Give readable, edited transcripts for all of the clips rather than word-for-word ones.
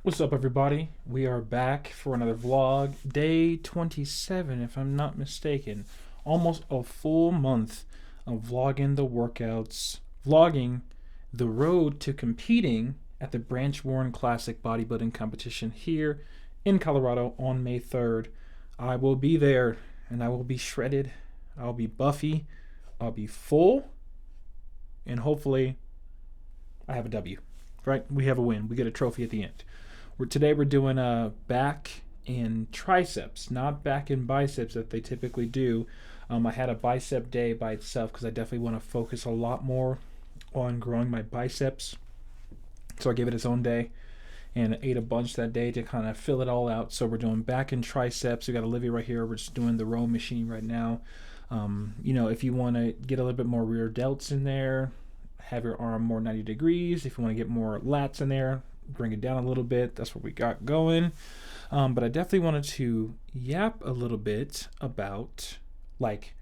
What's up, everybody? We are back for another vlog. Day 27, if I'm not mistaken. Almost a full month of vlogging the workouts, vlogging the road to competing at the Branch Warren Classic bodybuilding competition here in Colorado on May 3rd. I will be there and I will be shredded. I'll be buffy. I'll be full. And hopefully I have a W, right? We have a win. We get a trophy at the end. Today we're doing a back and triceps, not back and biceps that they typically do. I had a bicep day by itself because I definitely want to focus a lot more on growing my biceps. So I gave it its own day and ate a bunch that day to kind of fill it all out. So we're doing back and triceps. We got Olivia right here. We're just doing the row machine right now. If you want to get a little bit more rear delts in there, have your arm more 90 degrees. If you want to get more lats in there, bring it down a little bit. That's what we got going. But I definitely wanted to yap a little bit about like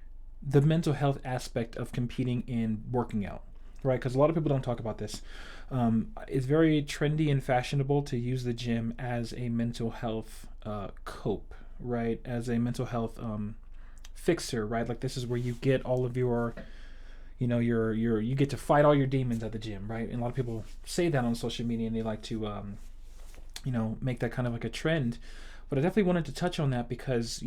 the mental health aspect of competing in working out, right? Because a lot of people don't talk about this. It's very trendy and fashionable to use the gym as a mental health cope, right? As a mental health fixer, right? Like this is where you get all of your you get to fight all your demons at the gym, right? And a lot of people say that on social media and they like to make that kind of like a trend. But I definitely wanted to touch on that because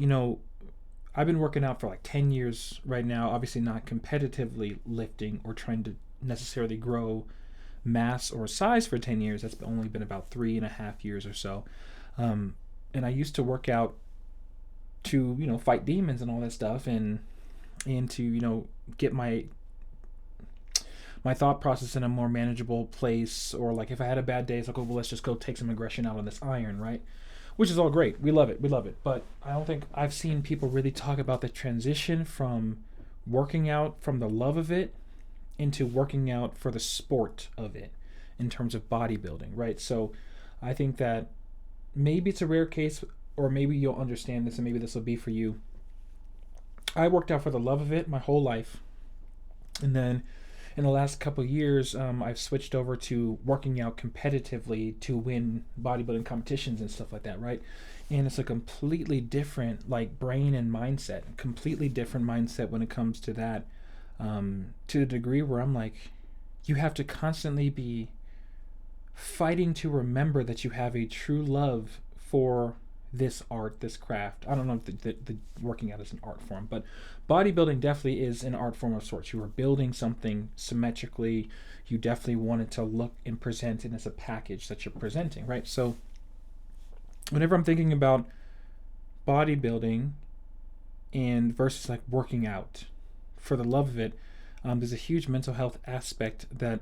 I've been working out for like 10 years right now, obviously not competitively lifting or trying to necessarily grow mass or size for 10 years. That's only been about 3.5 years or so. And I used to work out to fight demons and all that stuff and to get my thought process in a more manageable place. Or like if I had a bad day, it's like, oh well, let's just go take some aggression out on this iron, right? Which is all great. We love it. But I don't think I've seen people really talk about the transition from working out from the love of it into working out for the sport of it in terms of bodybuilding, right? So I think that maybe it's a rare case, or maybe you'll understand this and maybe this will be for you. I worked out for the love of it my whole life. And then in the last couple of years, I've switched over to working out competitively to win bodybuilding competitions and stuff like that, right? And it's a completely different like brain and mindset, completely different mindset when it comes to that, to the degree where I'm like, you have to constantly be fighting to remember that you have a true love for this art, this craft. I don't know if the working out is an art form, but bodybuilding definitely is an art form of sorts. You are building something symmetrically. You definitely want it to look and present it as a package that you're presenting, right? So whenever I'm thinking about bodybuilding and versus like working out for the love of it, there's a huge mental health aspect that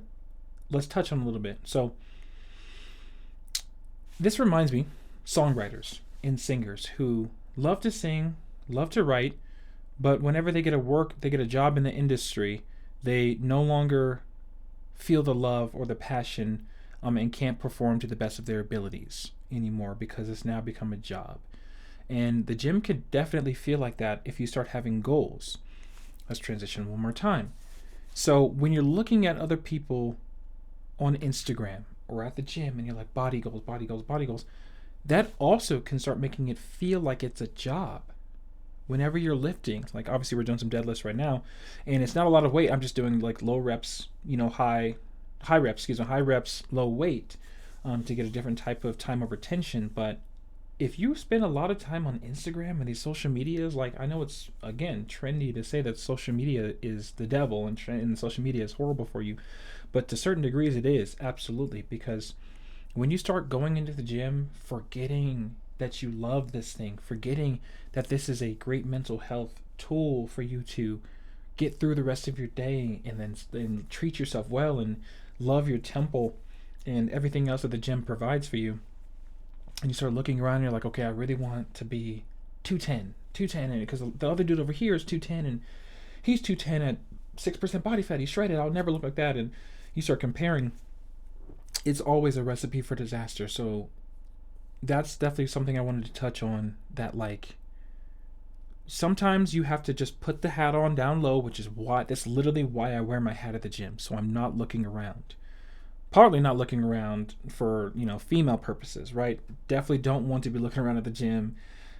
let's touch on a little bit. So this reminds me, songwriters and singers who love to sing, love to write, but whenever they get a job in the industry, they no longer feel the love or the passion and can't perform to the best of their abilities anymore because it's now become a job. And the gym could definitely feel like that if you start having goals. Let's transition one more time. So when you're looking at other people on Instagram or at the gym and you're like body goals, that also can start making it feel like it's a job. Whenever you're lifting, like obviously we're doing some deadlifts right now, and it's not a lot of weight. I'm just doing like low reps, high reps, low weight, to get a different type of time over tension. But if you spend a lot of time on Instagram and these social medias, like I know it's again trendy to say that social media is the devil and social media is horrible for you, but to certain degrees it is absolutely, because when you start going into the gym forgetting that you love this thing, forgetting that this is a great mental health tool for you to get through the rest of your day and then treat yourself well and love your temple and everything else that the gym provides for you, and you start looking around and you're like, okay, I really want to be 210 and because the other dude over here is 210 and he's 210 at 6% body fat, he's shredded, I'll never look like that. And you start comparing. It's always a recipe for disaster. So that's definitely something I wanted to touch on, that like sometimes you have to just put the hat on down low, which is that's literally why I wear my hat at the gym, so I'm not looking around. partly not looking around for, female purposes, right? Definitely don't want to be looking around at the gym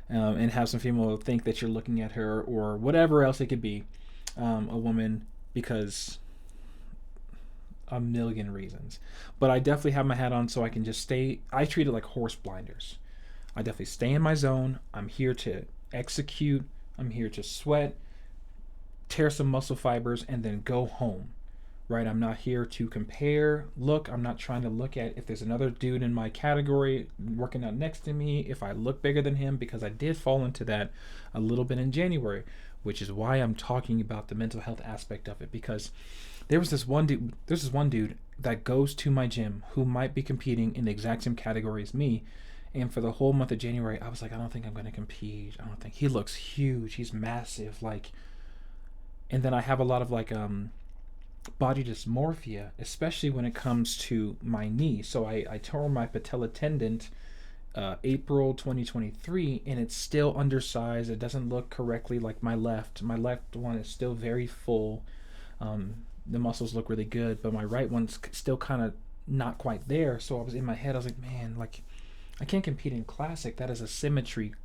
and have some female think that you're looking at her or whatever else it could be, a woman, because a million reasons. But I definitely have my hat on so I can just stay. I treat it like horse blinders. I definitely stay in my zone. I'm here to execute. I'm here to sweat, tear some muscle fibers, and then go home. Right? I'm not here to compare. Look, I'm not trying to look at if there's another dude in my category working out next to me, if I look bigger than him, because I did fall into that a little bit in January, which is why I'm talking about the mental health aspect of it. Because there's this one dude that goes to my gym who might be competing in the exact same category as me. And for the whole month of January, I was like, I don't think I'm going to compete. I don't think. He looks huge. He's massive. And then I have a lot of body dysmorphia, especially when it comes to my knee. So I tore my patella tendon April 2023, and it's still undersized. It doesn't look correctly like my left. My left one is still very full. The muscles look really good, but my right one's still kind of not quite there. So I was in my head, I was like, man, I can't compete in classic. That is a symmetry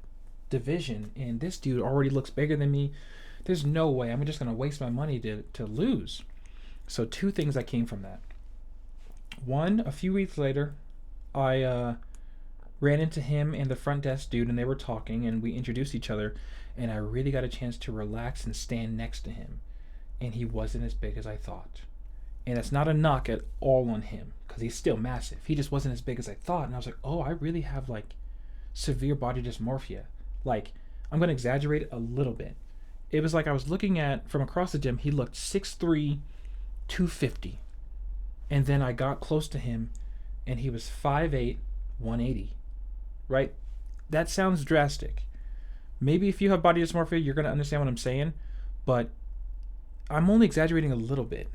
division, and this dude already looks bigger than me. There's no way I'm just going to waste my money to lose. So 2 things that came from that. One, a few weeks later, I ran into him and the front desk dude, and they were talking, and we introduced each other, and I really got a chance to relax and stand next to him. And he wasn't as big as I thought. And that's not a knock at all on him, because he's still massive. He just wasn't as big as I thought. And I was like, oh, I really have severe body dysmorphia. I'm going to exaggerate a little bit. It was like I was looking at, from across the gym, he looked 6'3", 250. And then I got close to him, and he was 5'8", 180. Right? That sounds drastic. Maybe if you have body dysmorphia, you're going to understand what I'm saying. But I'm only exaggerating a little bit.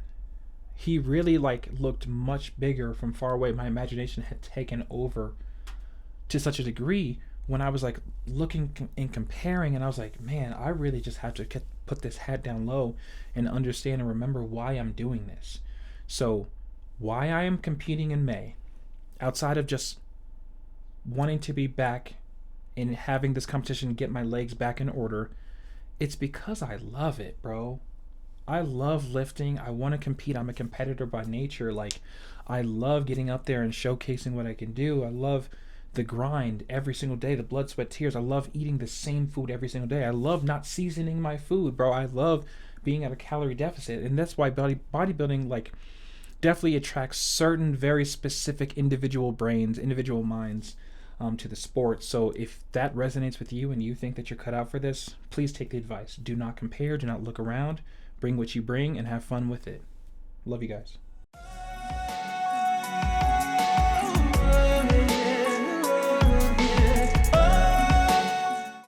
He really looked much bigger from far away. My imagination had taken over to such a degree when I was looking and comparing, and I was like, man, I really just have to put this hat down low and understand and remember why I'm doing this. So why I am competing in May, outside of just wanting to be back and having this competition get my legs back in order, it's because I love it, bro. I love lifting. I want to compete. I'm a competitor by nature. I love getting up there and showcasing what I can do. I love the grind every single day, the blood, sweat, tears. I love eating the same food every single day. I love not seasoning my food, bro. I love being at a calorie deficit. And that's why bodybuilding definitely attracts certain very specific individual brains, individual minds to the sport. So if that resonates with you and you think that you're cut out for this, please take the advice. Do not compare. Do not look around. Bring what you bring and have fun with it. Love you guys.